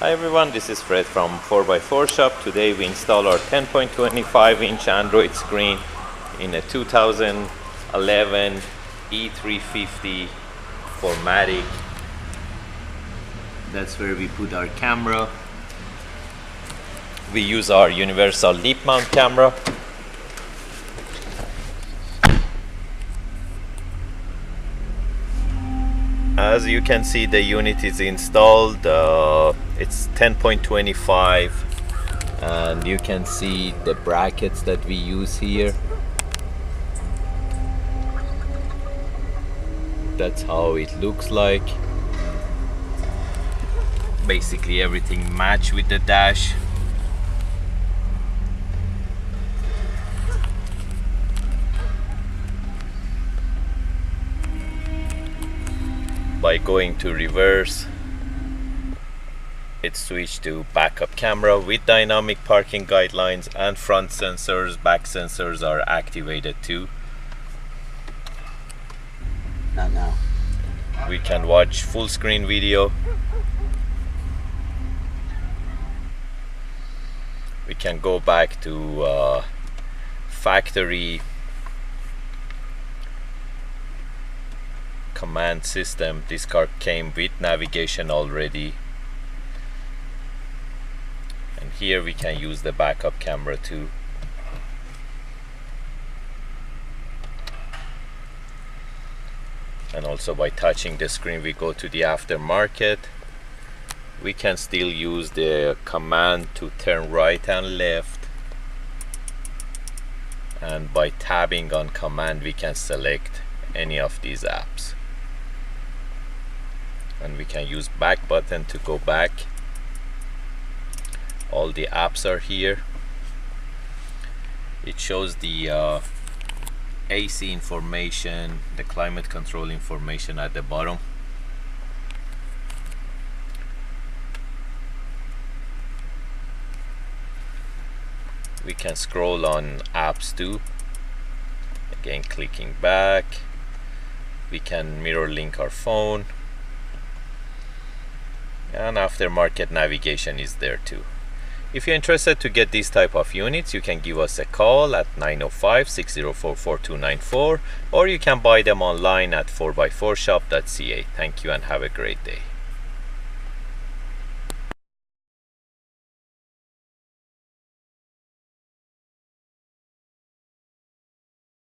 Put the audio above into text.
Hi everyone, this is Fred from 4x4 Shop. Today we install our 10.25 inch Android screen in a 2011 E350 4MATIC. That's where we put our camera. We use our universal lip mount camera. As you can see, the unit is installed. It's 10.25 and you can see the brackets that we use here. That's how it looks like. Basically everything matched with the dash. By going to reverse, it switched to backup camera with dynamic parking guidelines, and front sensors, back sensors are activated too. Not now. We can watch full screen video. We can go back to factory command system. This car came with navigation already, and here we can use the backup camera too. And also by touching the screen we go to the aftermarket. We can still use the command to turn right and left, and by tabbing on command we can select any of these apps. And we can use back button to go back. All the apps are here. It shows the AC information, the climate control information at the bottom. We can scroll on apps too. Again, clicking back. We can mirror link our phone. And aftermarket navigation is there too. If you're interested to get these type of units, you can give us a call at 905-604-4294, or you can buy them online at 4x4shop.ca. Thank you and have a great day.